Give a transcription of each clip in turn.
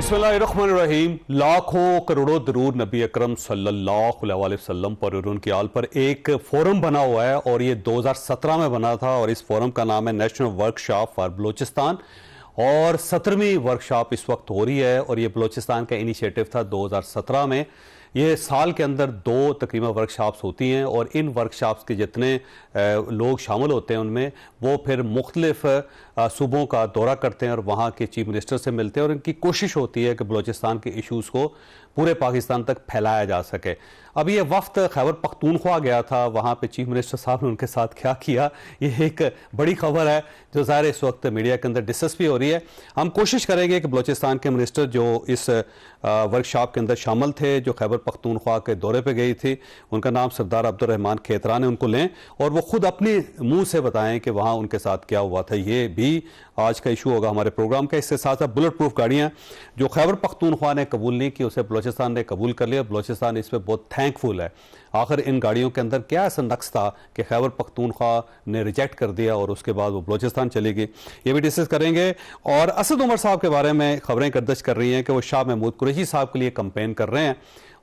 बिस्मिल्लाहिर्रहमानिर्रहीम। लाखों करोड़ों दरूद नबी अकरम सल्लल्लाहु अलैहि वसल्लम पर और उनकी आल पर एक फोरम बना हुआ है और ये 2017 में बना था और इस फोरम का नाम है नेशनल वर्कशॉप फॉर बलूचिस्तान और 17वीं वर्कशॉप इस वक्त हो रही है और ये बलूचिस्तान का इनिशिएटिव था 2017 में। ये साल के अंदर दो तकरीबन वर्कशॉप्स होती हैं और इन वर्कशॉप्स के जितने लोग शामिल होते हैं उनमें वो फिर मुख्तलिफ सूबों का दौरा करते हैं और वहाँ के चीफ मिनिस्टर से मिलते हैं और इनकी कोशिश होती है कि बलूचिस्तान के इशूज़ को पूरे पाकिस्तान तक फैलाया जा सके। अभी ये वफ्त खैबर पख्तूनख्वा गया था, वहाँ पे चीफ मिनिस्टर साहब ने उनके साथ क्या किया, ये एक बड़ी खबर है जो ज़ाहिर इस वक्त मीडिया के अंदर डिस्कस भी हो रही है। हम कोशिश करेंगे कि बलूचिस्तान के मिनिस्टर जो इस वर्कशॉप के अंदर शामिल थे, जो खैबर पख्तूनख्वा के दौरे पर गई थी, उनका नाम सरदार अब्दुर्रहमान खेतरा ने, उनको लें और वो खुद अपने मुंह से बताएं कि वहाँ उनके साथ क्या हुआ था। ये भी आज का इशू होगा हमारे प्रोग्राम का। इसके साथ साथ बुलेट प्रूफ गाड़ियाँ जो खैबर पख्तूनख्वा ने कबूल नहीं की, उसे बलूचिस्तान ने कबूल कर लिया। बलूचिस्तान इस पर बहुत थैंकफुल है। आखिर इन गाड़ियों के अंदर क्या ऐसा नक्स था कि खैबर पख्तूनख्वा ने रिजेक्ट कर दिया और उसके बाद वो बलूचिस्तान चली गई, ये भी डिस्कस करेंगे। और असद उमर साहब के बारे में खबरें गर्दिश कर रही हैं कि वो शाह महमूद कुरैशी साहब के लिए कंपेन कर रहे हैं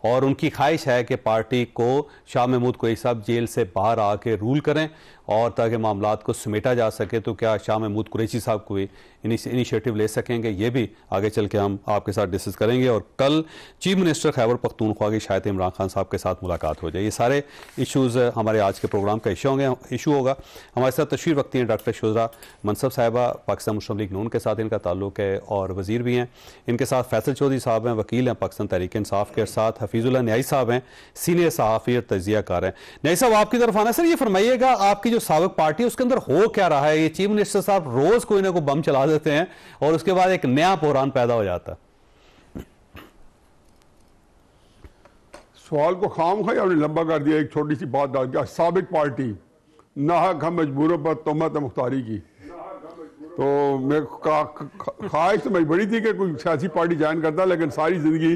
और उनकी ख्वाहिश है कि पार्टी को शाह महमूद कुरैशी साहब जेल से बाहर आके रूल करें और ताकि मामलात को समेटा जा सके। तो क्या शाह महमूद कुरैशी साहब कोई इनिशिएटिव ले सकेंगे, ये भी आगे चल के हम आपके साथ डिस्कस करेंगे। और कल चीफ मिनिस्टर खैबर पख्तूनख्वा की शायद इमरान खान साहब के साथ मुलाकात हो जाए। ये सारे इशूज़ हमारे आज के प्रोग्राम का इशू होगा। हमारे साथ तशरीफ़ रखती हैं डॉक्टर शुज़रा मनसब साहिबा, पाकिस्तान मुस्लिम लीग नून के साथ इनका ताल्लुक़ है और वज़ीर भी हैं। इनके साथ फैसल चौधरी साहब हैं, वकील हैं पाकिस्तान तहरीक इंसाफ के, साथ हफीजुल्लाह न्याई साहब हैं, सीनियर सहाफ़ी और तजिया कार हैं। न्याई साहब आपकी तरफ आना। सर ये फरमाइएगा, आपकी जो साबिक़ पार्टी है उसके अंदर हो क्या रहा है? ये चीफ मिनिस्टर साहब रोज कोई ना कोई बम चला देते हैं और उसके बाद एक नया बहरान पैदा हो जाता है। सवाल को खाम खाई आपने लंबा कर दिया। एक छोटी सी बात डाल दिया, साबिक पार्टी नाहक हम मजबूरों पर तोहमत मुख्तारी की। तो मैं ख्वाहिश तो मेरी बड़ी थी कि कोई सियासी पार्टी ज्वाइन करता, लेकिन सारी जिंदगी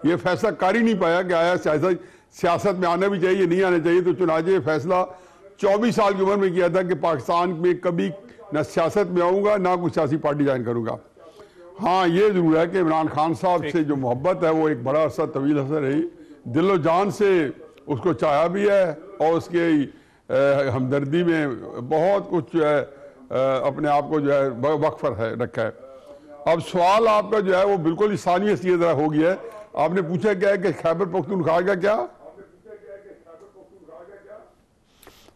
ये फैसला कर ही नहीं पाया कि आया सियासत में आना भी चाहिए, नहीं आना चाहिए। तो चुनाचे ये फैसला 24 साल की उम्र में किया था कि पाकिस्तान में कभी न सियासत में आऊँगा ना कोई सियासी पार्टी ज्वाइन करूँगा। हाँ, ये ज़रूर है कि इमरान खान साहब से जो मोहब्बत है वो एक बड़ा अरसा तवील असर रही, दिलो जान से उसको चाहा भी है और उसके हमदर्दी में बहुत कुछ जो है अपने आप को जो है वक्फ है रखा है। अब सवाल आपका जो है वो बिल्कुल इंसानियत की तरह हो गया है। आपने पूछा क्या है कि खैबर पख्तूनख्वा का क्या?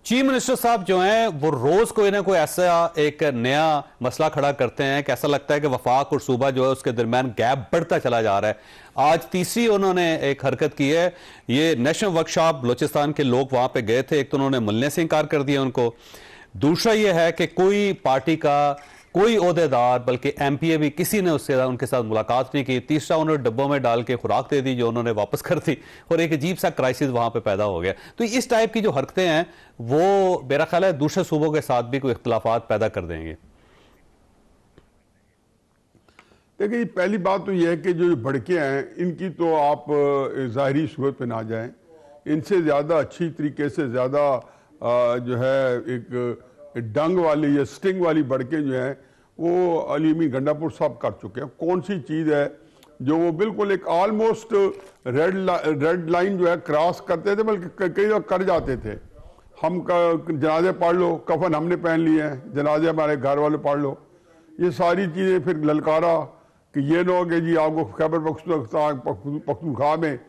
चीफ मिनिस्टर साहब जो हैं वो रोज कोई ना कोई ऐसा एक नया मसला खड़ा करते हैं कि ऐसा लगता है कि वफाक और सूबा जो है उसके दरमियान गैप बढ़ता चला जा रहा है। आज तीसरी उन्होंने एक हरकत की है। ये नेशनल वर्कशॉप बलूचिस्तान के लोग वहां पे गए थे, एक तो उन्होंने मिलने से इनकार कर दिया उनको, दूसरा ये है कि कोई पार्टी का कोई ओहदेदार बल्कि एमपीए भी किसी ने उससे उनके साथ मुलाकात नहीं की, तीसरा उन्होंने डब्बों में डाल के खुराक दे दी जो उन्होंने वापस कर दी और एक अजीब सा क्राइसिस वहां पे पैदा हो गया। तो इस टाइप की जो हरकतें हैं वो मेरा ख्याल है दूसरे सूबों के साथ भी कोई इख्तलाफात पैदा कर देंगे। देखिए, पहली बात तो यह है कि जो भड़के हैं इनकी तो आप ज़ाहिरी सूरत पे ना जाएं। इनसे ज़्यादा अच्छी तरीके से ज़्यादा जो है एक डंग वाली या स्टिंग वाली भड़के जो हैं वो अलीमी गंडापुर साहब कर चुके हैं। कौन सी चीज़ है जो वो बिल्कुल एक ऑलमोस्ट रेड लाइन जो है क्रॉस करते थे, बल्कि कई लोग कर जाते थे। हम जनाजे पढ़ लो, कफन हमने पहन लिए हैं, जनाजे हमारे घर वाले पढ़ लो, ये सारी चीज़ें। फिर ललकारा कि ये ना हो कि जी आपको खैबर पख्तूनख्वा में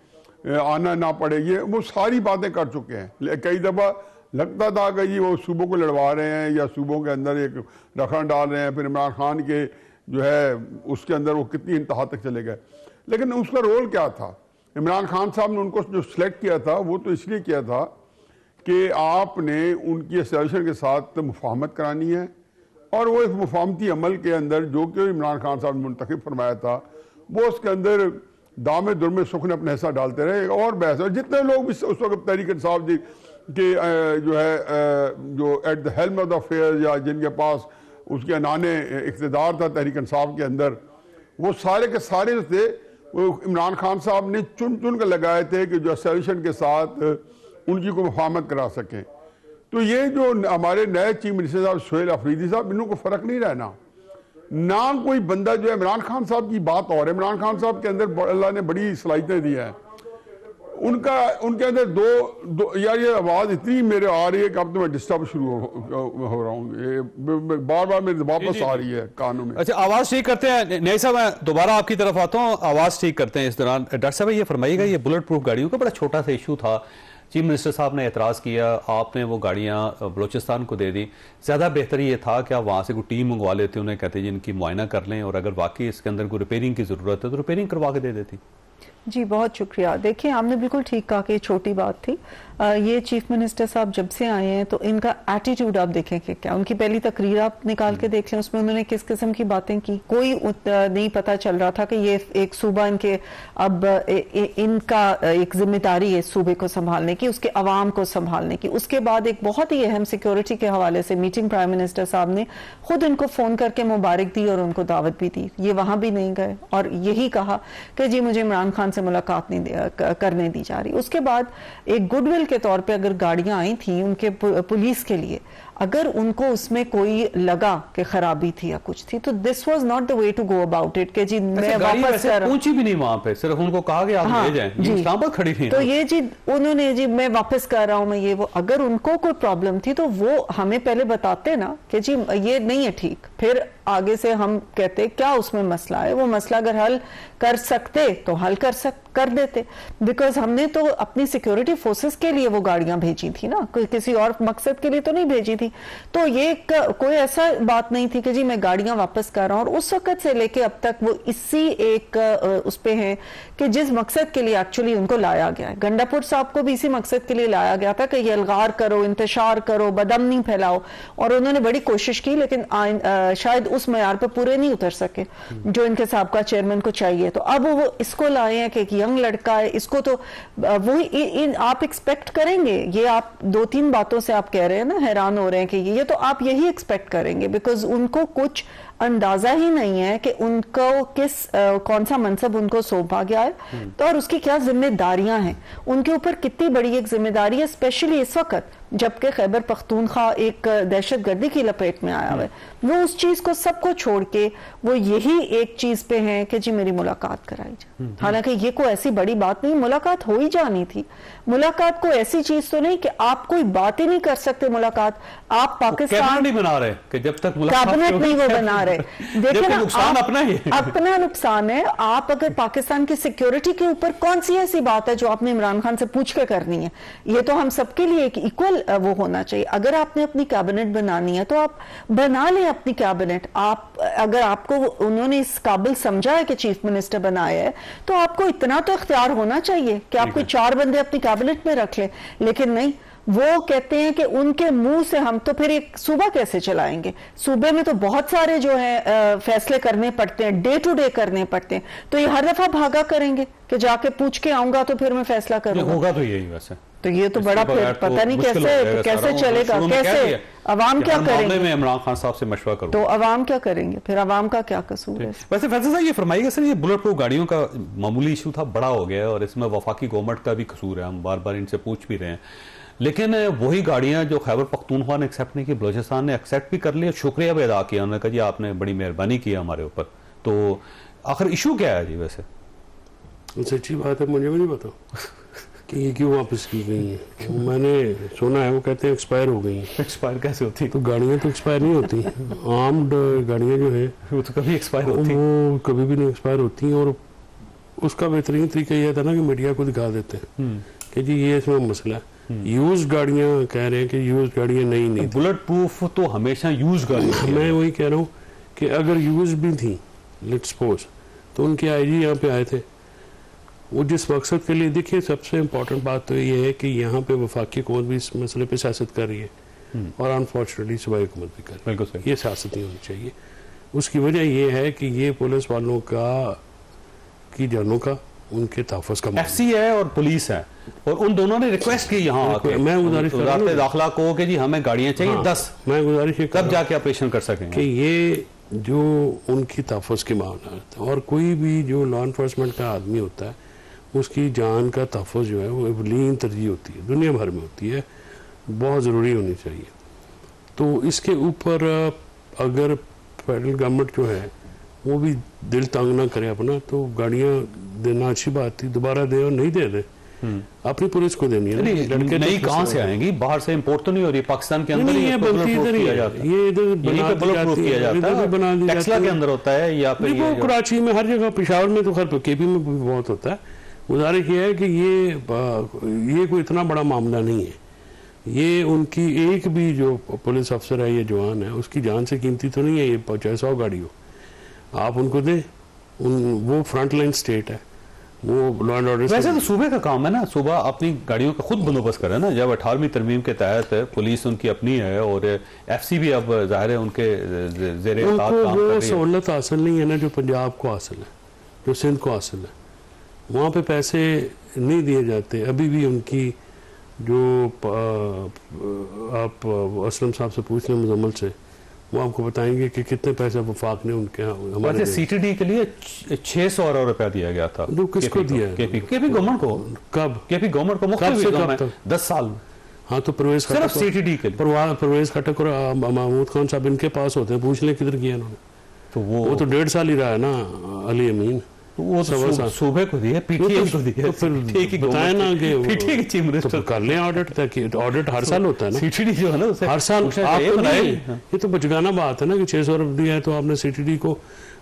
आना ना पड़े, ये वो सारी बातें कर चुके हैं। कई दफ़ा लगता था कि जी वो सूबों को लड़वा रहे हैं या सूबों के अंदर एक रखन डाल रहे हैं। फिर इमरान खान के जो है उसके अंदर वो कितनी इंतहा तक चले गए, लेकिन उसका रोल क्या था? इमरान खान साहब ने उनको जो सिलेक्ट किया था वो तो इसलिए किया था कि आपने उनकी एसोसिएशन के साथ मुफाहमत करानी है और वो इस मुफाहमती अमल के अंदर जो कि इमरान खान साहब ने मुंतखब फरमाया था वो उसके अंदर दामे दुरमे सुख ने अपना हिस्सा डालते रहे और बहस। और जितने लोग भी उस वक्त तहरीक इंसाफ जी के जो है जो at the helm of the affair या जिनके पास उसके अनाने इख्तिदार था तहरीक इंसाफ के अंदर, वो सारे के सारे थे वो इमरान खान साहब ने चुन चुन कर लगाए थे कि जो एसोसिएशन के साथ उनकी को मुफाहमत करा सकें। तो ये जो हमारे नए चीफ मिनिस्टर साहब सोहेल अफरीदी साहब, इनको फ़र्क नहीं रहना। ना कोई बंदा जो है, इमरान खान साहब की बात और है, इमरान खान साहब के अंदर अल्लाह ने बड़ी सलाहियतें दी है, उनके अंदर दो यार ये आवाज़ इतनी मेरे आ रही है कि अब तो मैं डिस्टर्ब शुरू हो रहा हूँ, ये बार बार मेरे वापस आ रही है कानों में। अच्छा, आवाज़ ठीक करते हैं नहीं साहब, मैं दोबारा आपकी तरफ आता हूँ, आवाज़ ठीक करते हैं इस दौरान। डॉक्टर साहब ये फरमाइएगा, ये बुलेट प्रूफ गाड़ियों का बड़ा छोटा सा इशू था, चीफ मिनिस्टर साहब ने एतराज़ किया, आपने वो गाड़ियाँ बलूचिस्तान को दे दी। ज़्यादा बेहतर ये था कि आप वहाँ से कोई टीम मंगवा लेते, उन्हें कहते जी इनकी मुआयना कर लें, और अगर वाकई इसके अंदर कोई रिपेयरिंग की ज़रूरत है तो रिपेयरिंग करवा के दे देती। जी बहुत शुक्रिया। देखिए आपने बिल्कुल ठीक कहा कि ये छोटी बात थी। ये चीफ मिनिस्टर साहब जब से आए हैं तो इनका एटीट्यूड आप देखें कि क्या, उनकी पहली तकरीर आप निकाल के देख लें, उसमें उन्होंने किस किस्म की बातें की। कोई नहीं पता चल रहा था कि ये एक सूबा इनके अब इनका एक जिम्मेदारी है सूबे को संभालने की, उसके अवाम को संभालने की। उसके बाद एक बहुत ही अहम सिक्योरिटी के हवाले से मीटिंग प्राइम मिनिस्टर साहब ने खुद इनको फोन करके मुबारक दी और उनको दावत भी दी। ये वहां भी नहीं गए और यही कहा कि जी मुझे इमरान खान से मुलाकात नहीं करने दी जा रही। उसके बाद एक गुडविल के तौर पे अगर गाड़ियां आई थी उनके पुलिस के लिए, अगर उनको उसमें कोई लगा कि खराबी थी या कुछ थी, तो this was not the way to go about it कि जी मैं वापस कर, पहुंची भी नहीं वहां पे, सिर्फ उनको कहा कि आप ले जाएं, ये इस्लामाबाद खड़ी थी। तो ये जी उन्होंने जी मैं वापस कर रहा हूं मैं ये वो, अगर उनको कोई प्रॉब्लम थी तो वो हमें पहले बताते ना कि जी ये नहीं है ठीक, फिर आगे से हम कहते क्या उसमें मसला है, वो मसला अगर हल कर सकते तो हल कर देते। बिकॉज हमने तो अपनी सिक्योरिटी फोर्सेस के लिए वो गाड़ियां भेजी थी ना, कोई किसी और मकसद के लिए तो नहीं भेजी थी। तो ये कोई ऐसा बात नहीं थी कि जी मैं गाड़ियां वापस कर रहा हूं, और उस वक्त से लेके अब तक वो इसी एक उस पे हैं कि जिस मकसद के लिए एक्चुअली उनको लाया गया है। गंडापुर साहब को भी इसी मकसद के लिए लाया गया था कि ये अलगार करो, इंतशार करो, बदअमनी फैलाओ, और उन्होंने बड़ी कोशिश की, लेकिन शायद उस मयार पर पूरे नहीं उतर सके जो इनके साहब चेयरमैन को चाहिए। तो अब वो इसको लाए हैं कि एक यंग लड़का है, इसको तो वही आप एक्सपेक्ट करेंगे, ये आप 2-3 बातों से आप कह रहे हैं ना, हैरान हो रहे हैं कि ये तो आप यही एक्सपेक्ट करेंगे, बिकॉज उनको कुछ अंदाजा ही नहीं है कि उनको कौन सा मनसब उनको सौंपा गया है तो और उसकी क्या जिम्मेदारियां हैं, उनके ऊपर कितनी बड़ी एक जिम्मेदारी है, स्पेशली इस वक्त जबकि खैबर पख्तूनख्वा एक दहशतगर्दी की लपेट में आया हुआ है। वो उस चीज को सबको छोड़ के वो यही एक चीज पे हैं कि जी मेरी मुलाकात कराई जाए। हालांकि ये कोई ऐसी बड़ी बात नहीं, मुलाकात हो ही जानी थी। मुलाकात कोई ऐसी चीज तो नहीं कि आप कोई बात ही नहीं कर सकते मुलाकात, आप पाकिस्तान नहीं बना रहे कि जब तक कैबिनेट नहीं वो बना रहे। देखिए ना, नुकसान अपना नुकसान है। आप अगर पाकिस्तान की सिक्योरिटी के ऊपर कौन सी ऐसी बात है जो आपने इमरान खान से पूछ के करनी है, ये तो हम सबके लिए एक इक्वल वो होना चाहिए। अगर आपने अपनी कैबिनेट बनानी है तो आप बना लें अपनी कैबिनेट। आप अगर आपको उन्होंने इस काबिल समझा है कि चीफ मिनिस्टर बनाया है तो आपको इतना तो इख्तियार होना चाहिए कि आप कोई 4 बंदे अपनी कैबिनेट में रख लें, लेकिन नहीं, वो कहते हैं कि उनके मुंह से हम तो फिर एक सूबा कैसे चलाएंगे। सूबे में तो बहुत सारे जो है फैसले करने पड़ते हैं, डे टू डे करने पड़ते हैं, तो ये हर दफा भागा करेंगे कि जाके पूछ के आऊंगा तो फिर मैं फैसला करूंगा। होगा तो यही वैसे, तो ये तो बड़ा फिर पता नहीं कैसे चलेगा, कैसे अवाम क्या करेंगे। मैं इमरान खान साहब से मशवरा करूं तो अवाम क्या करेंगे फिर, अवाम का क्या कसूर है। वैसे फैसल साहब ये फरमाइएगा सर, ये बुलेट प्रूफ गाड़ियों का मामूली इशू था, बड़ा हो गया है और इसमें वफाकी गवर्नमेंट का भी कसूर है, हम बार बार इनसे पूछ भी रहे हैं, लेकिन वही गाड़ियां जो खैबर पख्तूनख्वा ने एक्सेप्ट नहीं की, बलूचिस्तान ने एक्सेप्ट भी कर लिया, शुक्रिया भी अदा किया, उन्होंने कहा जी आपने बड़ी मेहरबानी की हमारे ऊपर। तो आखिर इशू क्या है जी? वैसे सच्ची बात है, मुझे भी नहीं पता कि ये क्यों वापस की गई है। मैंने सुना है वो कहते हैं एक्सपायर हो गई हैं। एक्सपायर कैसे होती है? तो गाड़ियाँ तो एक्सपायर नहीं होती, आर्म्ड गाड़ियाँ जो है वो तो कभी एक्सपायर होती, वो कभी भी नहीं एक्सपायर होती। और उसका बेहतरीन तरीका यह था ना कि मीडिया को दिखा देते हैं कि जी ये इसमें मसला है। यूज गाड़ियाँ कह रहे हैं कि यूज गाड़ियाँ नहीं बुलेट प्रूफ तो हमेशा यूज गाड़ियाँ। मैं वही कह रहा हूँ कि अगर यूज भी थी, लेट्स सपोज, तो उनके आईजी यहाँ पे आए थे, वो जिस मकसद के लिए, देखिए सबसे इम्पोर्टेंट बात तो ये है कि यहाँ पे वफाकी हुकूमत भी इस मसले पे सियासत कर रही है और अनफॉर्चुनेटली सूबाई हुकूमत भी कर रही है। ये सियासत नहीं होनी चाहिए। उसकी वजह ये है कि ये पुलिस वालों की जानों का, उनके तहफ़्फ़ुज़ का एफसी है और पुलिस है, और उन दोनों ने रिक्वेस्ट की यहाँ आके, मैं गुजारिश कर रहा हूँ दाखिला को कि जी हमें गाड़ियाँ चाहिए 10, मैं गुजारिश कब जाके ऑपरेशन कर सकेंगे कि ये जो उनकी तहफ़्फ़ुज़ के मामला है, और कोई भी जो लॉ इन्फोर्समेंट का आदमी होता है उसकी जान का तहफ़्फ़ुज़ जो है वो अवलीन तरजीह होती है, दुनिया भर में होती है, बहुत ज़रूरी होनी चाहिए। तो इसके ऊपर अगर फेडरल गवर्नमेंट जो है वो भी दिल तंग ना करे अपना, तो गाड़ियां देना अच्छी बात थी, दोबारा दे और नहीं दे दे अपनी पुलिस को देनी है। लड़के नहीं कहाँ से आएंगी, बाहर से इंपोर्ट तो नहीं हो रही, पाकिस्तान के अंदर ये बनती इधर ही है, ये इधर बना दी जाती है, टेक्सला के अंदर होता है या फिर वो कराची में हर जगह, पेशावर में तो खैर केपी में भी बहुत होता है। गुजारिश ये है कि ये कोई इतना बड़ा मामला नहीं है, ये उनकी एक भी जो पुलिस अफसर है, ये जवान है, उसकी जान से कीमती तो नहीं है ये 50 गाड़ी हो, आप उनको दें। वो फ्रंट लाइन स्टेट है, वो लॉ एंड ऑर्डर। वैसे तो सूबे का काम है ना, सूबा अपनी गाड़ियों का खुद बंदोबस्त करे ना। जब 18वीं तरमीम के तहत पुलिस उनकी अपनी है और एफसी भी अब जाहिर है उनके ज़ेरे काम कर रही है। वो सहूलत हासिल नहीं है ना जो पंजाब को हासिल है, जो सिंध को हासिल है। वहाँ पे पैसे नहीं दिए जाते अभी भी। उनकी जो आप असलम साहब से पूछ लें, मुजम्मल से, वो आपको बताएंगे कि कितने पैसे वफाक ने उनके हमारे सीटीडी के लिए 600 अरब रुपया दिया गया था। जो किसको दिया? केपी गवर्नमेंट को। कब? केपी गवर्नमेंट को मुख्तलिफ 10 साल में। हाँ, तो परवेज सिर्फ सीटीडी के लिए परवेज खटक और महमूद खान साहब इनके पास होते हैं, पूछ लें किधर किया इन्होंने। तो वो तो 1.5 साल ही रहा है ना अली अमीन। वो तो सूबे को दिए, पीटीआई को दिए, तो फिर बताया ना कि पीटीआई की चीफ मिनिस्टर तो कर लें ऑडिट, ताकि ऑडिट हर साल होता है ना। सीटीडी जो है ना उसे हर साल आपको नहीं, ये तो बचगाना बात है ना कि 600 अरब दिया है तो आपने सीटीडी को,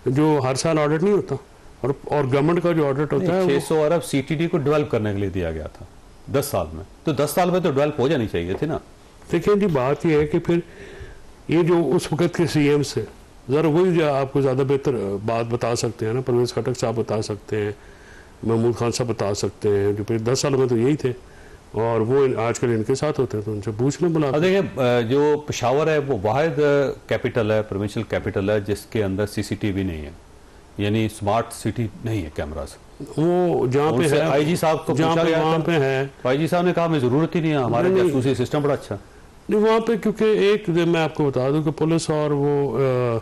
जो हर साल ऑडिट नहीं होता, और गवर्नमेंट का जो ऑडिट होता है 600 अरब सीटीडी को डेवलप करने के लिए दिया गया था 10 साल में। तो 10 साल में तो डेवलप हो जानी चाहिए थी ना। देखिए जी, बात यह है कि फिर ये जो उस वक्त के सीएम से ज़रा वही आपको ज़्यादा बेहतर बात बता सकते हैं ना, परवेज खटक साहब बता सकते हैं, महमूद खान साहब बता सकते हैं, जो फिर 10 साल में तो यही थे और वो आजकल इनके साथ होते हैं, तो उनसे पूछने बुला। देखिए, जो पेशावर है वो वाहिद कैपिटल है, प्रोविंशियल कैपिटल है जिसके अंदर सीसीटीवी नहीं है, यानी स्मार्ट सिटी नहीं है कैमरास। वो जहाँ पे है आईजी साहब को पूछा गया, वहाँ पे है, आईजी साहब ने कहा हमें जरूरत ही नहीं है, हमारे जासूसी सिस्टम बड़ा अच्छा नहीं वहाँ पे। क्योंकि एक मैं आपको बता दूं कि पुलिस और वो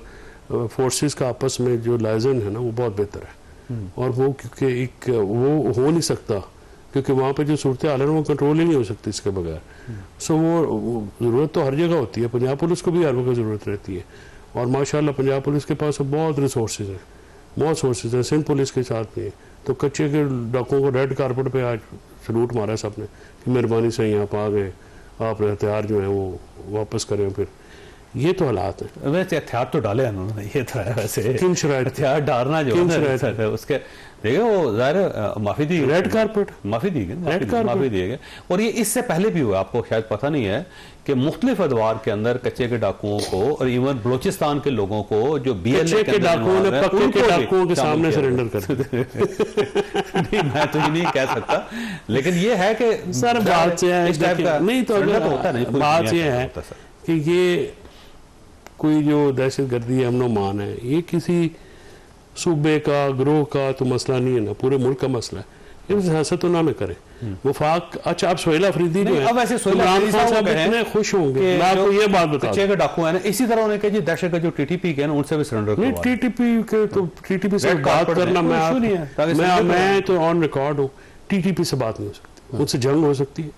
फोर्सेस का आपस में जो लाइजन है ना वो बहुत बेहतर है, और वो क्योंकि एक वो हो नहीं सकता, क्योंकि वहाँ पे जो सूरत हाल है वो कंट्रोल ही नहीं हो सकती इसके बगैर। सो वो ज़रूरत तो हर जगह होती है, पंजाब पुलिस को भी हर वक्त ज़रूरत रहती है, और माशाल्लाह पंजाब पुलिस के पास बहुत रिसोर्सेज हैं, बहुत सोर्सेज हैं, सिंध पुलिस के साथ भी। तो कच्चे के डाकुओं को रेड कारपेट पे आज सलूट मारा सबने कि मेहरबानी से यहाँ पर आ गए, आप हथियार जो है वो वापस करें। फिर ये तो हालात है। वैसे हथियार तो डाले उन्होंने, ये तो है वैसे हथियार डालना जो है उसके देखिए वो ज़ाहिर माफी दी, रेड कारपेट माफी दी गई, माफी दिए गए। और ये इससे पहले भी हुआ, आपको शायद पता नहीं है कि मुख्तलिफ अदवार के अंदर कच्चे के डाकुओं को और इवन बलोचिस्तान के लोगों को जो BLA के डाकुओं ने पक्के के डाकुओं के सामने सरेंडर कर नहीं, मैं तो ये नहीं कह सकता, लेकिन ये है कि सर बात ये है, इस टाइप का नहीं तो होता नहीं, बात ये है कि ये कोई जो दहशतगर्दी अमनो मान है, ये किसी सूबे का ग्रोह का तो मसला नहीं है ना, पूरे मुल्क का मसला है। सियासत तो ना में करें वफाक। अच्छा, आप सोहेल अफरीदी जो है, इमरान खान साहब इतने खुश होंगे, मैं आपको ये बात बता दूं, डाकू है ना, इसी तरह उन्होंने कहा जी दहशत का जो टीटीपी के ना उनसे भी सरेंडर नहीं, टीटीपी के तो टीटीपी से बात करना, मैं तो ऑन रिकॉर्ड हूँ, टीटीपी से बात नहीं हो सकती, उनसे जंग हो सकती है।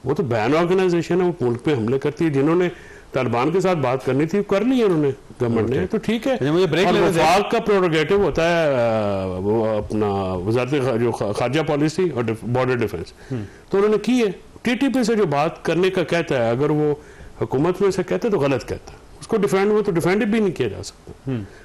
वो तो बैन ऑर्गेनाइजेशन है, वो मुल्क पे हमले करती है। जिन्होंने तालिबान के साथ बात करनी थी कर ली है उन्होंने, गवर्नमेंट ने, तो ठीक है। मुझे ब्रेक लेने दे। वफाक का प्रोरोगेटिव होता है वो अपना वजारत जो खारजा पॉलिसी और बॉर्डर डिफेंस, तो उन्होंने की है। टीटीपी से जो बात करने का कहता है, अगर वो हुकूमत में से कहता है तो गलत कहता है, उसको डिफेंड वो तो डिफेंड भी नहीं किया जा सकता।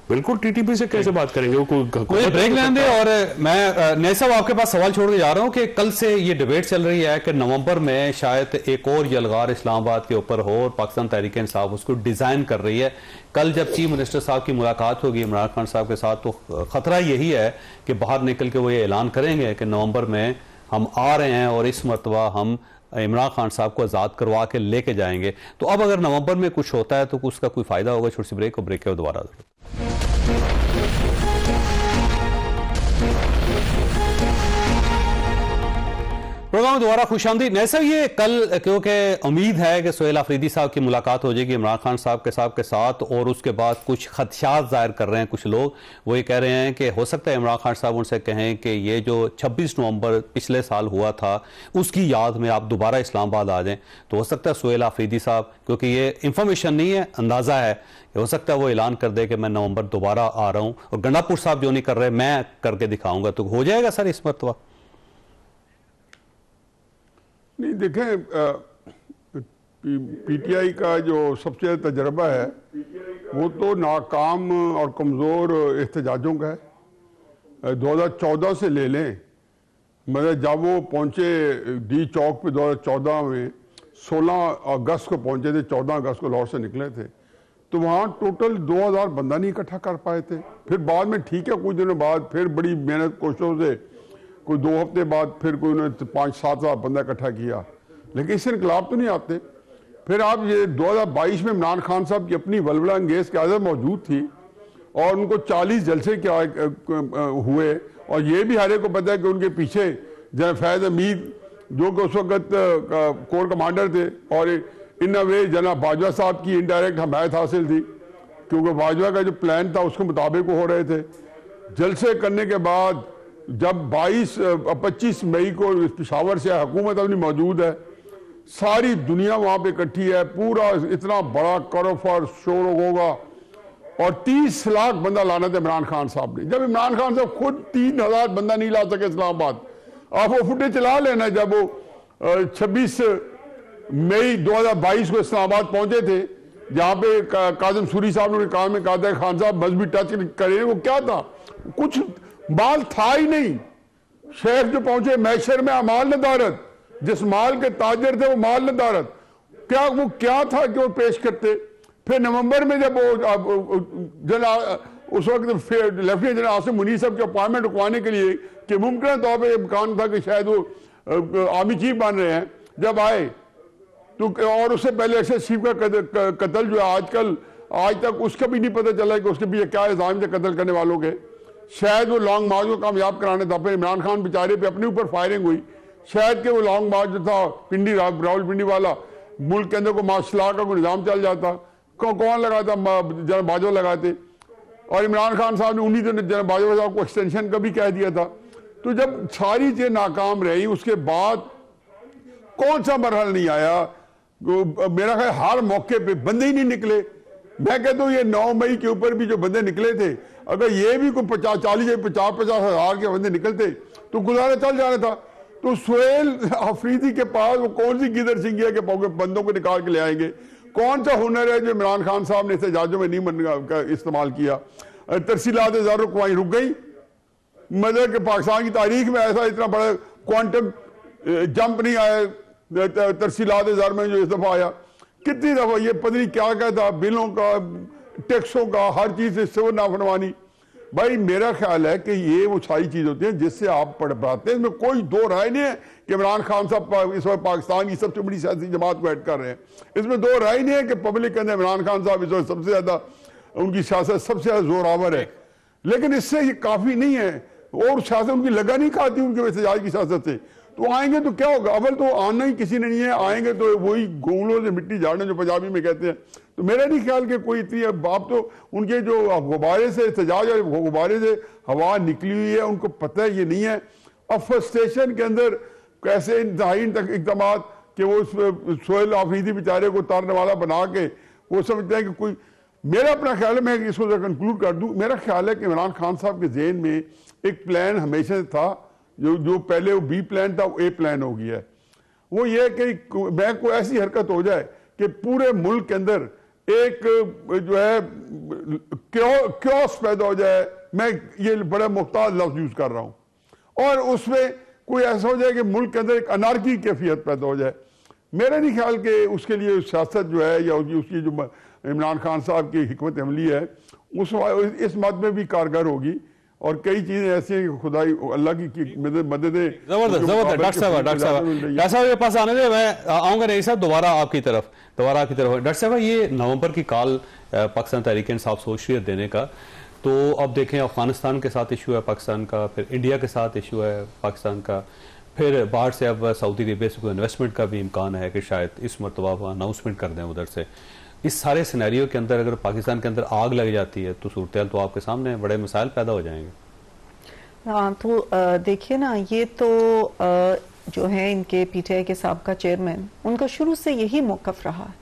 बिल्कुल टीटीपी से कैसे बात करेंगे वो, कोई ब्रेक लेने दे। और मैं नए साहब आपके पास सवाल छोड़ के जा रहा हूं कि कल से ये डिबेट चल रही है कि नवंबर में शायद एक और यलगार इस्लामाबाद के ऊपर हो, और पाकिस्तान तहरीक इंसाफ उसको डिजाइन कर रही है। कल जब चीफ मिनिस्टर साहब की मुलाकात होगी इमरान खान साहब के साथ, तो खतरा यही है कि बाहर निकल के वो ये ऐलान करेंगे कि नवंबर में हम आ रहे हैं और इस मरतबा हम इमरान खान साहब को आज़ाद करवा के लेके जाएंगे। तो अब अगर नवंबर में कुछ होता है तो उसका कोई फायदा होगा। छोटी सी ब्रेक, और ब्रेक के दोबारा। प्रोग्राम में दोबारा खुशामदीद। नहीं सर, ये कल क्योंकि उम्मीद है कि सोहेल आफरीदी साहब की मुलाकात हो जाएगी इमरान खान साहब के साथ, और उसके बाद कुछ खदशात जाहिर कर रहे हैं कुछ लोग। वो ये कह रहे हैं कि हो सकता है इमरान खान साहब उनसे कहें कि ये जो 26 नवंबर पिछले साल हुआ था उसकी याद में आप दोबारा इस्लामाबाद आ जाएं। तो हो सकता है सोहेल आफरीदी साहब, क्योंकि ये इंफॉर्मेशन नहीं है, अंदाज़ा है, हो सकता है वो ऐलान कर दे कि मैं नवंबर दोबारा आ रहा हूँ, और गंडापुर साहब जो नहीं कर रहे मैं करके दिखाऊंगा। तो हो जाएगा सर इस मरतबा? नहीं, देखें, पीटीआई का जो सबसे ज़्यादा तजर्बा है वो तो नाकाम और कमज़ोर एहतजाजों का है। 2014 से ले लें, मतलब जब वो पहुंचे डी चौक पे 2014 में, 16 अगस्त को पहुंचे थे, 14 अगस्त को लाहौर से निकले थे, तो वहाँ टोटल 2000 बंदा नहीं इकट्ठा कर पाए थे। फिर बाद में ठीक है, कुछ दिनों बाद फिर बड़ी मेहनत कोशिशों से कोई 2 हफ्ते बाद फिर कोई उन्होंने 5-7 हज़ार बंदा इकट्ठा किया, लेकिन इससे इनकलाब तो नहीं आते। फिर आप ये 2022 में इमरान खान साहब की अपनी वलवला अंगेज क़यादत मौजूद थी और उनको 40 जलसे क्या हुए, और ये भी हर एक को पता है कि उनके पीछे जनरल फैज़ हमीद जो कि उस वक्त कोर कमांडर थे, और इन वे जनरल बाजवा साहब की इनडायरेक्ट हमायत हासिल थी, क्योंकि बाजवा का जो प्लान था उसके मुताबिक हो रहे थे। जलसे करने के बाद जब 25 मई को पेशावर से हुकूमत अपनी मौजूद है, सारी दुनिया वहाँ पे इकट्ठी है, पूरा इतना बड़ा करफर शोर होगा, और 30 लाख बंदा लाना था इमरान खान साहब ने। जब इमरान खान साहब खुद 3000 बंदा नहीं ला सके इस्लामाबाद, आप वो फुटेज चला लेना, जब वो 26 मई 2022 को इस्लामाबाद पहुंचे थे, जहाँ पे काजिम सूरी साहब ने कहा में कहा था खान साहब मजहबी टच करें, वो क्या था, कुछ माल था ही नहीं। शेख जो पहुंचे मैशर में अमाल नदारत, जिस माल के ताजर थे वो माल नदारत, वो क्या था कि वो पेश करते। फिर नवंबर में जब वो उस वक्त लेफ्टिनेंट जनरल आसिम मुनीर साहब की अपॉइंटमेंट रुकवाने के लिए कि मुमकिन तौर पर इम्कान था कि शायद वो आर्मी चीफ बन रहे हैं, जब आए तो, और उससे पहले एक्सेस चीफ का कत्ल जो है आजकल आज तक उसका भी नहीं पता चला कि उसके पीछे क्या इल्जाम थे कत्ल करने वालों के। शायद वो लॉन्ग मार्च को कामयाब कराने था, फिर इमरान खान बेचारे पे अपने ऊपर फायरिंग हुई, शायद कि वो लॉन्ग मार्च जो था पिंडी रावलपिंडी वाला, मुल्क के अंदर को मार्शल का कोई निज़ाम चल जाता, कौन लगाता, जनरल बाजवा लगाते, और इमरान खान साहब ने उन्हीं दिन जनरल बाजवा साहब को एक्सटेंशन का भी कह दिया था। तो जब सारी चीज़ें नाकाम रही, उसके बाद कौन सा मरहल नहीं आया, मेरा ख्याल हर मौके पे बंदे ही नहीं निकले। मैं कहता हूँ ये 9 मई के ऊपर भी जो बंदे निकले थे, अगर ये भी कोई 50 हज़ार के बंदे निकलते तो गुजारा चल जाना था। तो सोहेल आफरीदी के पास वो कौन सी गिदर सिंगिया के बंदों को निकाल के ले आएंगे, कौन सा हुनर है जो इमरान खान साहब ने एहतजाजों में नहीं इस्तेमाल किया। तरसीलात रुकवाई रुक गई, मतलब कि पाकिस्तान की तारीख में ऐसा इतना बड़ा क्वांटम जंप नहीं आया तरसीलात में जो इस दफा आया। कितनी दफा ये पता नहीं क्या क्या था, बिलों का, टैक्सों का, हर चीज से सिविल नाफरमानी। भाई मेरा ख्याल है कि ये वो सारी चीज होती है जिससे आप पढ़ पाते हैं, इसमें कोई दो राय नहीं है कि इमरान खान साहब इस वक्त पाकिस्तान की सबसे बड़ी सियासी जमात को ऐड कर रहे हैं। इसमें दो राय नहीं है कि पब्लिक के अंदर इमरान खान साहब इस वक्त सबसे ज्यादा, उनकी सियासत सबसे ज्यादा जोरावर है, लेकिन इससे ये काफी नहीं है, और सियासत उनकी लगा नहीं खाती उनके एहतजाज की सियासत से। तो आएंगे तो क्या होगा, अव्वल तो आना ही किसी ने नहीं है, आएंगे तो वही गोंगलों से मिट्टी झाड़ने जो पंजाबी में कहते हैं। तो मेरा नहीं ख्याल कि कोई इतनी, आप तो उनके जो गुब्बारे से एहतजाज और गुब्बारे से हवा निकली हुई है, उनको पता है ये नहीं है। अब स्टेशन के अंदर कैसे इंतहाई इकदाम कि वो सोहेल आफरीदी बेचारे को तारने वाला बना के वो समझते हैं कि कोई, मेरा अपना ख्याल है, मैं इसको कंक्लूड कर दूं, मेरा ख्याल है कि इमरान खान साहब के जहन में एक प्लान हमेशा था, जो पहले वो बी प्लान था वो ए प्लान हो गया है। वो ये कि मैं कोई ऐसी हरकत हो जाए कि पूरे मुल्क के अंदर एक जो है क्योस पैदा हो जाए, मैं ये बड़ा मुख्तार लफ्ज यूज कर रहा हूं, और उसमें कोई ऐसा हो जाए कि मुल्क के अंदर एक अनारकी कैफियत पैदा हो जाए। मेरा नहीं ख्याल कि उसके लिए सियासत जो है या उसकी जो इमरान खान साहब की हिकमत अमली है इस मद में भी कारगर होगी, और कई चीजें ऐसी हैं कि खुदाई अल्लाह की मददें। जबरदस्त डॉक्टर साहब के पास आने दे, मैं आऊंगा नहीं साहब दोबारा आपकी तरफ। डॉक्टर साहब ये नवंबर की कॉल पाकिस्तान तहरीक इंसाफ सोच रही है देने का, तो अब देखें अफगानिस्तान के साथ इशू है पाकिस्तान का, फिर इंडिया के साथ इशू है पाकिस्तान का, फिर बाहर से अब सऊदी अरेबिया से कोई इन्वेस्टमेंट का भी इम्कान है कि शायद इस मरतबा अनाउंसमेंट कर दें उधर से। इस सारे सिनेरियो के अंदर अगर पाकिस्तान के अंदर आग लग जाती है तो सूरत तो आपके सामने बड़े मसाइल पैदा हो जाएंगे। हाँ, तो देखिए ना, ये तो जो है इनके पीटीआई के साबका चेयरमैन, उनका शुरू से यही मौकफ रहा है।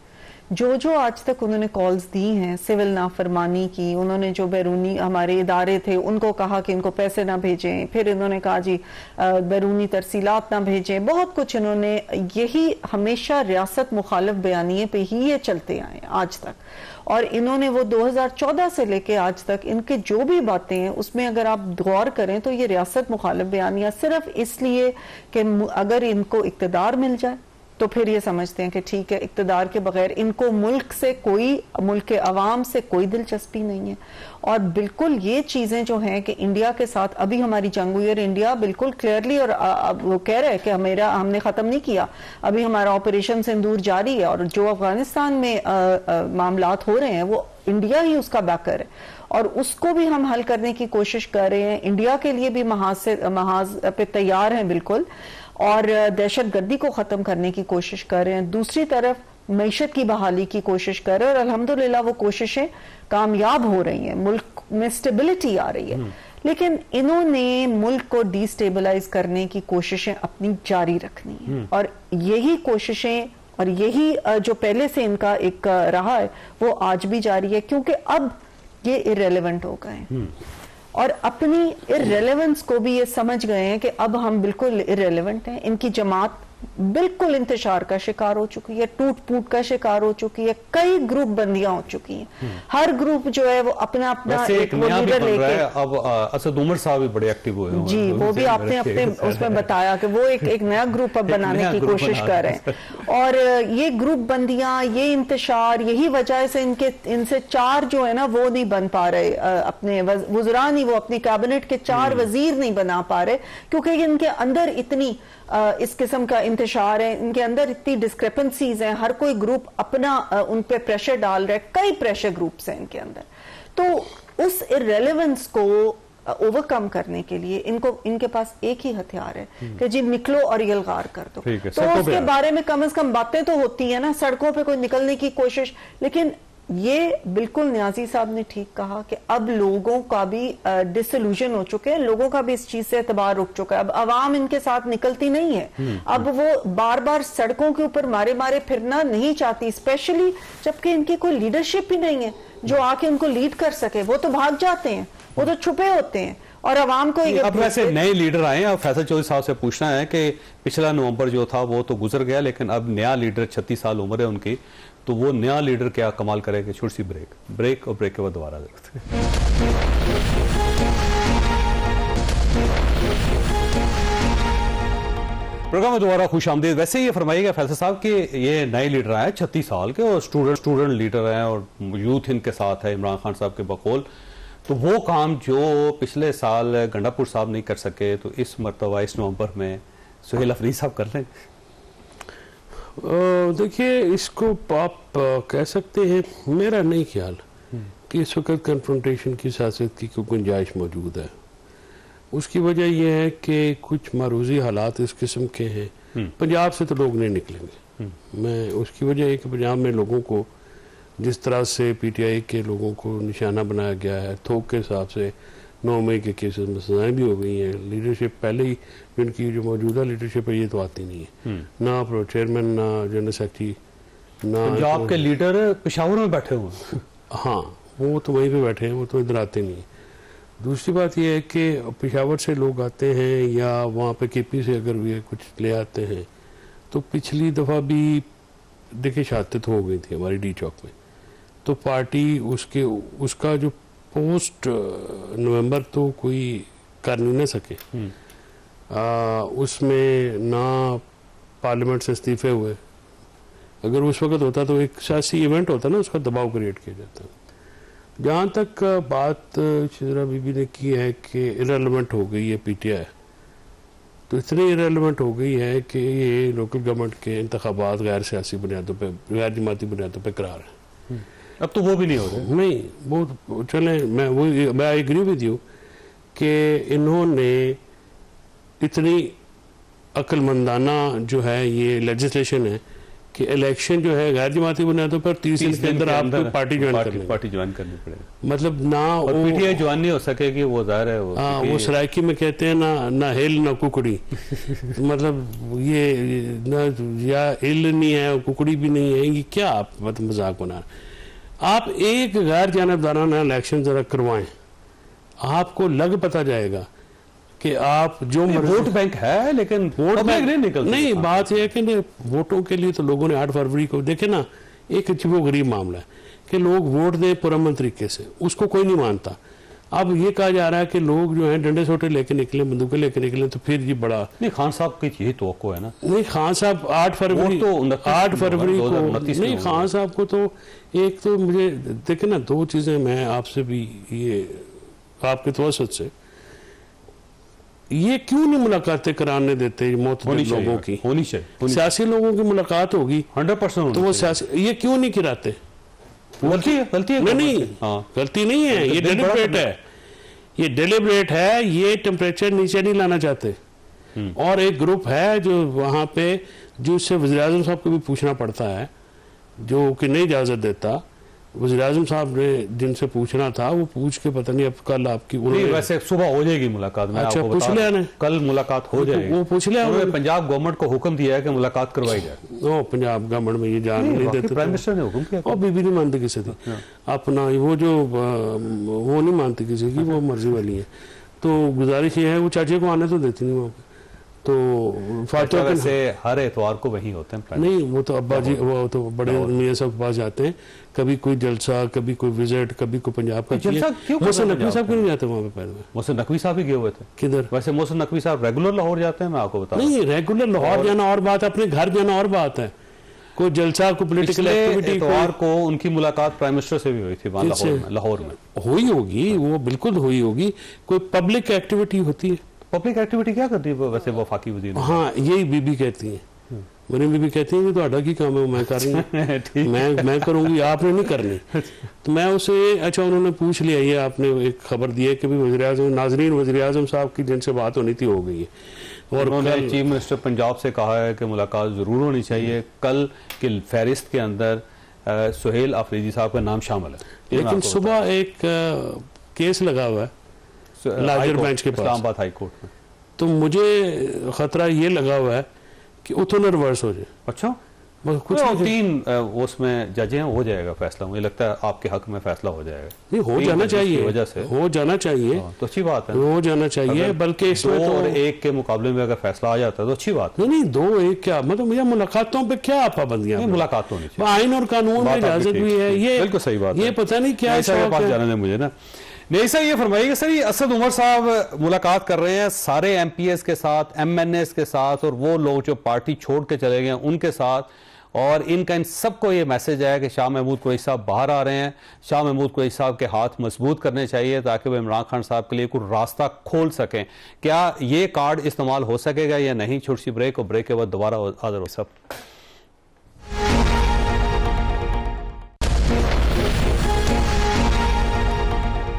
जो आज तक उन्होंने कॉल्स दी हैं सिविल नाफरमानी की, उन्होंने जो बैरूनी हमारे इदारे थे उनको कहा कि इनको पैसे ना भेजें, फिर इन्होंने कहा जी बैरूनी तरसीलात ना भेजें, बहुत कुछ इन्होंने, यही हमेशा रियासत मुखालिफ बयानिए पे ही ये चलते आए आज तक। और इन्होंने वो 2014 से लेके आज तक इनके जो भी बातें हैं उसमें अगर आप गौर करें तो ये रियासत मुखालिफ बयानियां सिर्फ इसलिए कि अगर इनको इक्तदार मिल जाए तो फिर ये समझते हैं कि ठीक है, इक्तदार के बगैर इनको मुल्क के अवाम से कोई दिलचस्पी नहीं है। और बिल्कुल ये चीजें जो हैं कि इंडिया के साथ अभी हमारी जंग हुई और इंडिया बिल्कुल क्लियरली और वो कह रहे हैं कि हमने खत्म नहीं किया, अभी हमारा ऑपरेशन सिंदूर जारी है और जो अफगानिस्तान में मामलात हो रहे हैं वो इंडिया ही उसका बैकर है और उसको भी हम हल करने की कोशिश कर रहे हैं। इंडिया के लिए भी महाज पे तैयार हैं बिल्कुल, और दहशतगर्दी को खत्म करने की कोशिश कर रहे हैं। दूसरी तरफ मईशत की बहाली की कोशिश कर रहे हैं और अल्हम्दुलिल्लाह वो कोशिशें कामयाब हो रही हैं, मुल्क में स्टेबिलिटी आ रही है। लेकिन इन्होंने मुल्क को डिस्टेबलाइज करने की कोशिशें अपनी जारी रखनी है और यही कोशिशें और यही जो पहले से इनका एक रहा है वो आज भी जारी है, क्योंकि अब ये इररेलेवेंट हो गए हैं और अपनी इररेलेवेंस को भी ये समझ गए हैं कि अब हम बिल्कुल इररेलेवेंट हैं। इनकी जमात बिल्कुल इंतशार का शिकार हो चुकी है, टूट फूट का शिकार हो चुकी है, कई ग्रुप बंदियां हो चुकी हैं। हर ग्रुप जो है वो अपना एक वो लीडर लेके, अब असद उमर साहब भी बड़े एक्टिव हुए हैं जी, वो भी आपने अपने उसमें बताया कि वो एक नया ग्रुप अब बनाने की कोशिश कर रहे हैं। और ये ग्रुप बंदियां, ये इंतशार, यही वजह से इनसे 4 जो है ना वो नहीं बन पा रहे, अपने वज़रा नहीं, वो अपनी कैबिनेट के 4 वजीर नहीं बना पा रहे, क्योंकि इनके अंदर इतनी इस किस्म का इंतशार है, इनके अंदर इतनी डिस्क्रिपेंसीज हैं, हर कोई ग्रुप अपना उन पे प्रेशर डाल रहा है, कई प्रेशर ग्रुप्स हैं इनके अंदर। तो उस इररेलेवेंस को ओवरकम करने के लिए इनके पास एक ही हथियार है कि जी निकलो और यलगार कर दो। तो उसके बारे में कम से कम बातें तो होती है ना, सड़कों पे कोई निकलने की कोशिश। लेकिन ये बिल्कुल न्याजी साहब ने ठीक कहा कि अब लोगों का भी डिसइल्यूजन हो चुके हैं, लोगों का भी इस चीज से एतबार रुक चुका है। अब आवाम इनके साथ निकलती नहीं है, अब वो बार बार सड़कों के ऊपर मारे मारे फिरना नहीं चाहती, स्पेशली जबकि इनकी कोई लीडरशिप ही नहीं है जो आके उनको लीड कर सके। वो तो भाग जाते हैं, वो तो छुपे होते हैं और आवाम को अब वैसे नए लीडर आए। अब फैसल चौधरी साहब से पूछना है कि पिछला नवंबर जो था वो तो गुजर गया, लेकिन अब नया लीडर 36 साल उम्र है उनकी, तो वो नया लीडर क्या कमाल करेगा। छोटी सी ब्रेक और ब्रेक के बाद दोबारा देखते हैं। प्रोग्राम में दोबारा खुश आमदीद। वैसे ये फरमाइएगा फैसल साहब कि ये नए लीडर आए 36 साल के और स्टूडेंट लीडर हैं और यूथ इनके साथ है इमरान खान साहब के बकौल, तो वो काम जो पिछले साल गंडापुर साहब नहीं कर सके तो इस मरतबा इस नवंबर में सुहेल अफरीदी साहब कर लें। देखिए, इसको आप कह सकते हैं, मेरा नहीं ख्याल कि इस वक्त कन्फ्रंटेशन की सियासत की कोई गुंजाइश मौजूद है। उसकी वजह यह है कि कुछ मारूजी हालात इस किस्म के हैं। पंजाब से तो लोग नहीं निकलेंगे। मैं उसकी वजह है कि पंजाब में लोगों को जिस तरह से पीटीआई के लोगों को निशाना बनाया गया है, थोक के हिसाब से 9 मई के केसेस में सजाएं भी हो गई हैं। लीडरशिप पहले ही इनकी जो मौजूदा लीडरशिप है ये तो आती नहीं है, ना प्रो चेयरमैन, ना जनरल सेक्रेटरी, ना पंजाब के लीडर पेशावर में बैठे हुए हैं। हाँ, वो तो वहीं पे बैठे हैं, वो तो इधर आते नहीं। दूसरी बात यह है कि पेशावर से लोग आते हैं या वहाँ पे केपी से अगर भी कुछ ले आते हैं, तो पिछली दफ़ा भी देखिए शहादत हो गई थी हमारी डी चौक में, तो पार्टी उसका जो पोस्ट नवंबर तो कोई कर नहीं सके। उसमें ना पार्लियामेंट से इस्तीफे हुए। अगर उस वक्त होता तो एक सियासी इवेंट होता ना, उसका दबाव क्रिएट किया जाता। जहाँ तक बात शिजरा बीबी ने की है कि इररेलेवेंट हो गई है पीटीआई, तो इतनी इररेलेवेंट हो गई है कि ये लोकल गवर्नमेंट के इंतखाबात गैर सियासी बुनियादों पर, गैर जमाती बुनियादों पर करार है। अब तो वो भी नहीं हो रहे। नहीं, वो चले, मैं एग्री विद यू कि इन्होंने इतनी अक्लमंदाना जो है ये लेजिस्लेशन है कि इलेक्शन जो है गैर जमाती बुनियादों पर 30 दिन के अंदर आपको पार्टी ज्वाइन करनी पड़ेगी। मतलब ना पीटीआई ज्वाइन नहीं हो सकेगी, वो जाहिर है वो सरायकी में कहते हैं ना हिल ना कुकड़ी मतलब ये ना या हिल नहीं है कुकड़ी भी नहीं है, ये क्या आप मतलब मजाक बना। आप एक गैर जानबदाराना इलेक्शन जरा करवाएं, आपको लग पता जाएगा कि आप जो वोट बैंक है लेकिन वोट बैंक नहीं निकलता। नहीं, बात यह है कि वोटों के लिए तो लोगों ने 8 फरवरी को देखे ना, एक अजीबो गरीब मामला है कि लोग वोट दें पुरअमन तरीके से, उसको कोई नहीं मानता। अब ये कहा जा रहा है कि लोग जो है डंडे सोटे लेके निकले, बंदूकें लेके निकले, तो फिर ये बड़ा नहीं। खान साहब की यही तवक्को है ना। नहीं, खान साहब 8 फरवरी को नहीं, खान साहब को तो एक तो मुझे देखे ना, 2 चीजें मैं आपसे भी ये आपके तवज्जुह से, ये क्यों नहीं मुलाकातें कराने देते मोतबर लोगों की? होनी चाहिए। सियासी लोगों की मुलाकात होगी 100%, तो वो सियासी ये क्यों नहीं कराते? गलती है नहीं, गलती नहीं है, ये डेलिब्रेट है, ये डेलिब्रेट है, ये टेम्परेचर नीचे नहीं लाना चाहते। और एक ग्रुप है जो वहां पे, जो उससे वज़ीर आज़म साहब को भी पूछना पड़ता है, जो कि नहीं इजाजत देता। वज़ीर आज़म साहब ने जिनसे पूछना था वो पूछ के पता नहीं अब कल आपकी वैसे सुबह हो जाएगी मुलाकात। मैं अच्छा, आपको पूछ लिया ने, कल मुलाकात हो जाएगी। वो पूछ लिया, उन्होंने पंजाब गवर्नमेंट को हुक्म दिया है कि मुलाकात करवाई जाए। ओ, पंजाब गवर्नमेंट में ये जान नहीं देते, प्राइम मिनिस्टर ने हुक्म किया। और बीबी नहीं मानती किसी की अपना, वो जो वो नहीं मानती किसी की, वो मर्जी वाली है। तो गुजारिश ये है, वो चाचे को आने तो देती नहीं वहाँ पे। तो फातह से हर एतवार को वही होते हैं। नहीं, वो तो अब्बा जी, वो तो बड़े मियां साहब के पास जाते हैं, कभी कोई जलसा, कभी कोई विजिट, कभी कोई पंजाब का। मोहसिन नकवी साहब क्यों नहीं जाते वहाँ पे? पहले मोहसिन नकवी साहब ही गए हुए थे। किधर? वैसे मोहसिन नकवी साहब रेगुलर लाहौर जाते हैं, मैं आपको बता। नहीं, रेगुलर लाहौर जाना और बात, अपने घर जाना और बात है। कोई जलसा, कोई पॉलिटिकल एक्टिविटी को उनकी मुलाकात प्राइम मिनिस्टर से भी हुई थी लाहौर में हुई होगी, वो बिल्कुल हुई होगी। कोई पब्लिक एक्टिविटी होती है। पब्लिक एक्टिविटी क्या करती है वैसे वफाकी वजीर? हाँ, यही बीबी कहती है, मेरी बीबी कहती है कि तो की काम है, मैं कर रही हूँ मैं करूंगी, आपने नहीं करनी। तो मैं उसे, अच्छा उन्होंने पूछ लिया, ये आपने एक खबर दी है कि वज़ीर आज़म, नाज़रीन वज़ीर आज़म साहब की जिनसे बात होनी थी हो गई है, और उन्होंने चीफ मिनिस्टर पंजाब से कहा है कि मुलाकात जरूर होनी चाहिए। कल की फहरिस्त के अंदर सुहेल अफरीदी साहब का नाम शामिल है। लेकिन सुबह एक केस लगा हुआ है लार्जर बेंच के पास, इस्लामाबाद हाई कोर्ट में। तो मुझे खतरा ये लगा हुआ है कि उतो न रिवर्स हो जाए। अच्छा, कुछ 3 उसमें जज हैं, हो जाएगा फैसला। मुझे लगता है आपके हक में फैसला हो जाएगा। नहीं, हो जाना चाहिए, वजह से हो जाना चाहिए, तो अच्छी बात है, हो जाना चाहिए। बल्कि इसमें 2 और 1 के मुकाबले में अगर फैसला आ जाता है तो अच्छी बात है। नहीं, 2-1 क्या मतलब, यह मुलाकातों पे क्या पाबंदियां? मुलाकात होनी चाहिए, आइन और कानून में इजाजत भी है। ये बिल्कुल सही बात है। ये पता नहीं क्या पास जाने दें मुझे ना। नहीं सर, ये फरमाइएगा सर, ये असद उमर साहब मुलाकात कर रहे हैं सारे एमपीएस के साथ, एमएनएस के साथ, और वो लोग जो पार्टी छोड़ के चले गए उनके साथ, और इनका इन सबको ये मैसेज है कि शाह महमूद कुरैशी साहब बाहर आ रहे हैं। शाह महमूद कुरैशी साहब के हाथ मजबूत करने चाहिए ताकि वो इमरान खान साहब के लिए कोई रास्ता खोल सकें। क्या ये कार्ड इस्तेमाल हो सकेगा या नहीं? छोटी सी ब्रेक, और ब्रेक के बाद दोबारा हाजिर हो सब।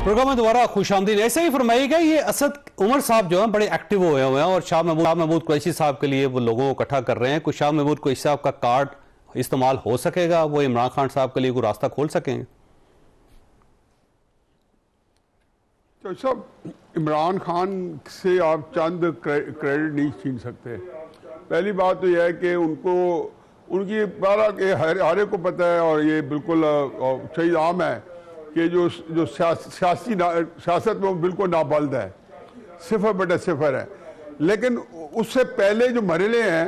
प्रोग्राम में दोबारा खुशामदीद। ऐसे ही फरमाइएगा, ये असद उमर साहब जो हैं बड़े एक्टिव हुए हुए हैं और शाह महमूद कुरैशी साहब के लिए वो लोगों को इकट्ठा कर रहे हैं। कुछ शाह महमूद कुरैशी साहब का कार्ड इस्तेमाल हो सकेगा, वो इमरान खान साहब के लिए कोई रास्ता खोल सकेंगे? तो सब इमरान खान से आप चंद क्रेडिट नहीं छीन सकते। पहली बात तो यह है कि उनको उनकी हर एक को पता है, और ये बिल्कुल सही आम है कि जो सियासत में वो बिल्कुल नाबल्द है, 0/0 है। लेकिन उससे पहले जो मरहले हैं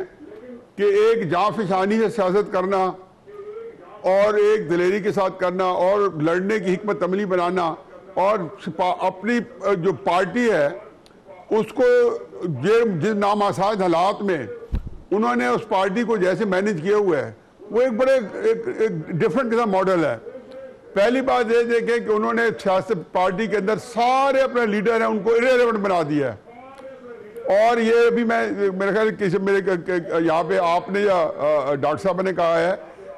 कि एक जांफशानी से सियासत करना और एक दिलेरी के साथ करना और लड़ने की हिकमत अमली बनाना, और अपनी जो पार्टी है उसको जिस नामासाज हालात में उन्होंने उस पार्टी को जैसे मैनेज किया हुआ है, वो एक बड़े एक डिफरेंट किस्म मॉडल है। पहली बात ये देखें कि उन्होंने सियासत पार्टी के अंदर सारे अपने लीडर हैं उनको इरेलेवेंट बना दिया है। और ये अभी मेरे ख्याल किसी मेरे यहाँ पे आपने या डॉक्टर साहब ने कहा है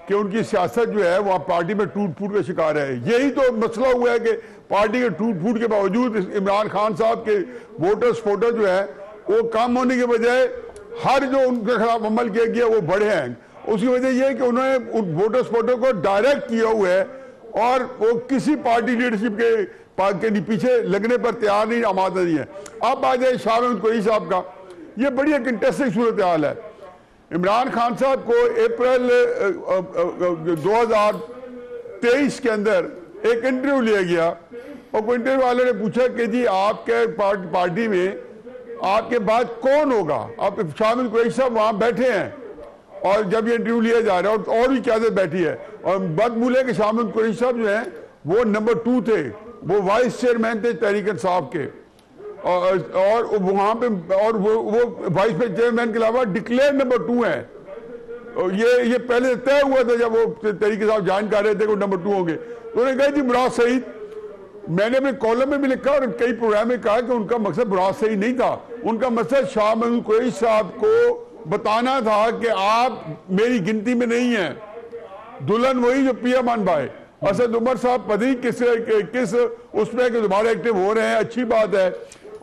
कि उनकी सियासत जो है वहाँ पार्टी में टूट फूट का शिकार है। यही तो मसला हुआ है कि पार्टी के टूट फूट के बावजूद इमरान खान साहब के वोटर जो है वो कम होने के बजाय हर जो उनके खिलाफ अमल किया गया वो बड़े हैं। उसकी वजह यह है कि उन्होंने उन वोटर्स को डायरेक्ट किया हुआ है और वो किसी पार्टी लीडरशिप के पीछे लगने पर तैयार नहीं, आमादा नहीं है। अब आ जाए शाह महमूद कुरैशी साहब का, ये बड़ी एक इंटरेस्टिंग सूरत हाल है। इमरान खान साहब को अप्रैल 2023 के अंदर एक इंटरव्यू लिया गया और कोई इंटरव्यू वाले ने पूछा कि जी आपके पार्टी में आपके बाद कौन होगा। आप शाह महमूद कुरैशी साहब वहां बैठे हैं और जब ये इंटरव्यू लिया जा रहा है और भी क्यादत बैठी है और बदमूल है कि शाह महमूद कुरैशी साहब जो हैं वो नंबर 2 थे, वो वाइस चेयरमैन थे तहरीक इंसाफ के और वहां पे और वो वाइस चेयरमैन के अलावा डिक्लेयर नंबर 2 है। और ये पहले तय हुआ था जब वो तहरीक इंसाफ ज्वाइन कर रहे थे कि नंबर 2 होंगे। तो उन्होंने कहा जी मुराद सईद, मैंने अपने कॉलम में भी लिखा और कई प्रोग्राम में कहा कि उनका मकसद मुराद सईद नहीं था, उनका मकसद शाह महमूद कुरैशी साहब को बताना था कि आप मेरी गिनती में नहीं है, दुल्हन वही जो पिया मान भाई। असद उमर साहब पता नहीं किस उसमें कि दोबारा एक्टिव हो रहे हैं, अच्छी बात है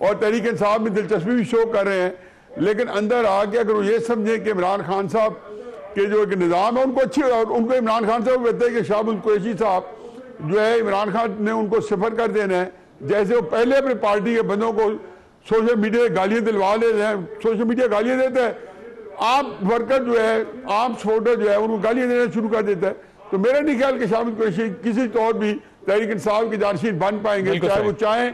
और तहरीक इंसाफ में दिलचस्पी भी शो कर रहे हैं, लेकिन अंदर आके अगर वो ये समझे कि इमरान खान साहब के जो एक निज़ाम है उनको अच्छी, और उनको इमरान खान साहब कहते हैं कि शाह महमूद कुरैशी साहब जो है इमरान खान ने उनको सिफर कर देना है, जैसे वो पहले अपने पार्टी के बंदों को सोशल मीडिया गालियां दिलवा लेते हैं, सोशल मीडिया गालियां देता है, आम वर्कर जो है आम सपोर्टर जो है उनको गालियां देना शुरू कर देता है। तो मेरा नहीं ख्याल कि शाह महमूद कुरैशी किसी तौर भी तहरीक इंसाफ की जानशीन बन पाएंगे, चाहे वो चाहें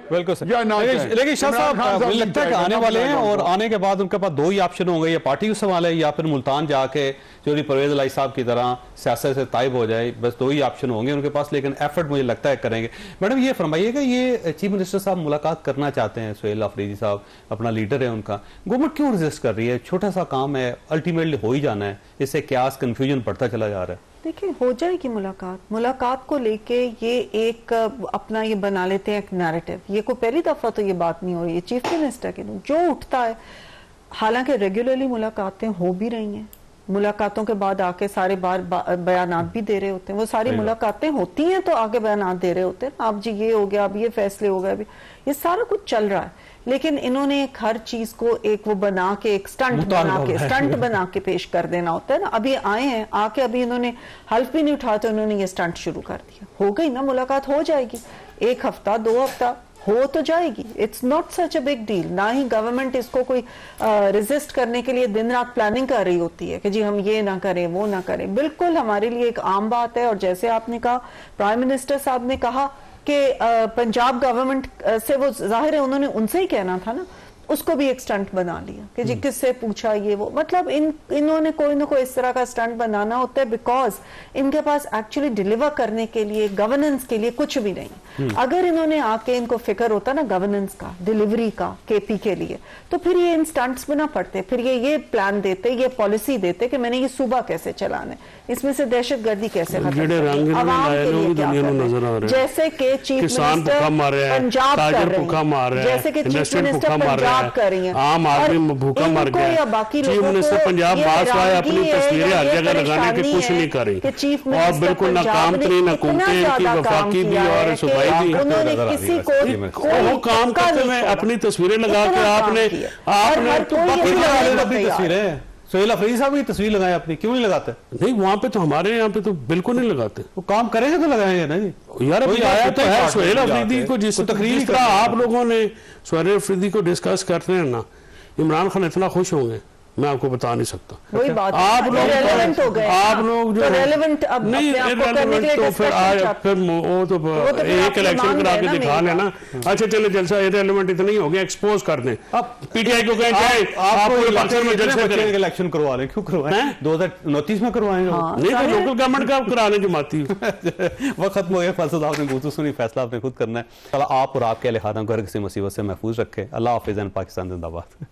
या ना चाहें। लेकिन शाह साहब मुझे लगता है कि आने वाले हैं और आने के बाद उनके पास 2 ही ऑप्शन होंगे, या पार्टी को संभाले या फिर मुल्तान जाके चौधरी परवेज इलाही साहब की तरह सियासत से ताइब हो जाए। बस 2 ही ऑप्शन होंगे उनके पास, लेकिन एफर्ट मुझे लगता है करेंगे। मैडम ये फरमाइएगा, ये चीफ मिनिस्टर साहब मुलाकात करना चाहते हैं, सुहेल अफरीदी साहब अपना लीडर है उनका, गवर्नमेंट क्यों रेजिस्ट कर रही है? छोटा सा काम है, अल्टीमेटली हो ही जाना है, इससे क्यास कंफ्यूजन बढ़ता चला जा रहा है। देखिए हो जाएगी मुलाकात को लेके ये एक अपना ये बना लेते हैं एक नैरेटिव। ये कोई पहली दफा तो ये बात नहीं हो रही है चीफ मिनिस्टर के जो उठता है, हालांकि रेगुलरली मुलाकातें हो भी रही हैं, मुलाकातों के बाद आके सारे बार बयानात भी दे रहे होते हैं, वो सारी मुलाकातें होती हैं तो आगे बयानात दे रहे होते हैं, अब जी ये हो गया, अब ये फैसले हो गए, अभी ये सारा कुछ चल रहा है। लेकिन इन्होंने हर चीज को एक वो बना के एक स्टंट बना के पेश कर देना होता है ना। अभी आए हैं, आके अभी इन्होंने हल्फ भी नहीं उठाया तो इन्होंने ये स्टंट शुरू कर दिया। हो गई ना मुलाकात, हो जाएगी, 1 हफ्ता 2 हफ्ता हो तो जाएगी, it's not such a big deal. ना ही गवर्नमेंट इसको कोई रेजिस्ट करने के लिए दिन रात प्लानिंग कर रही होती है कि जी हम ये ना करें वो ना करें। बिल्कुल हमारे लिए एक आम बात है। और जैसे आपने कहा, प्राइम मिनिस्टर साहब ने कहा कि पंजाब गवर्नमेंट से, वो जाहिर है उन्होंने उनसे ही कहना था ना, उसको भी एक स्टंट बना लिया कि जी किससे पूछा ये वो। मतलब इन्होंने कोई ना कोई इस तरह का स्टंट बनाना होता है, बिकॉज इनके पास एक्चुअली डिलीवर करने के लिए, गवर्नेंस के लिए कुछ भी नहीं। अगर इन्होंने आके इनको फिक्र होता ना गवर्नेंस का, डिलीवरी का, केपी के लिए, तो फिर ये इन स्टंट्स में ना पड़ते, फिर ये प्लान देते, ये पॉलिसी देते कि मैंने ये सूबा कैसे चलाना है, इसमें से दहशतगर्दी कैसे खत्म करनी, आवाम के लिए क्या करना है, जैसे कि चीफ मिनिस्टर पंजाब कर रहे हैं, जैसे कि चीफ मिनिस्टर पंजाब कर रही हैं, आम आदमी भूखा मर गया या बाकी चीफ मिनिस्टर पंजाब बास आए अपनी तस्वीरें हर जगह लगाने के कुछ नहीं कर रही और बिल्कुल ना काम तरी ना कुमते की वफाकी भी और सूबाई भी। उन्होंने किसी को वो काम करते हुए अपनी तस्वीरें लगा के आपने तस्वीरें सुहेल अफरीदी साहब की तस्वीर लगाए अपनी, क्यों नहीं लगाते? नहीं, वहां पे तो हमारे यहाँ पे तो बिल्कुल नहीं लगाते। वो काम करेंगे तो लगाएंगे ना जी। यार अभी आया तो है सुहेल अफरीदी को, जिस तकरीर आप लोगों ने सुहेल अफरीदी को डिस्कस करते हैं ना, इमरान खान इतना खुश होंगे मैं आपको बता नहीं सकता। वही बात आप लोग जो रेलेवेंट अब नहीं रेलेवेंट तो फिर वो तो एक इलेक्शन करा के दिखा लेना। अच्छा चले जलसा रेलेवेंट इतना ही हो गया, एक्सपोज कर दें। अब पीटीआई को कहें आप इलेक्शन करवा रहे, क्यों करवाएं? 2029 में करवाएंगे नहीं तो लोकल गवर्नमेंट का करा लें जमाती। वक्त खत्म हो गया, फैसला आपने गुफ्तगू सुनी, फैसला आपने खुद करना है। आप और आपके अहल खाना को हर किसी मुसीबत से महफूज रखे। अल्लाह हाफिज़, पाकिस्तान जिंदाबाद।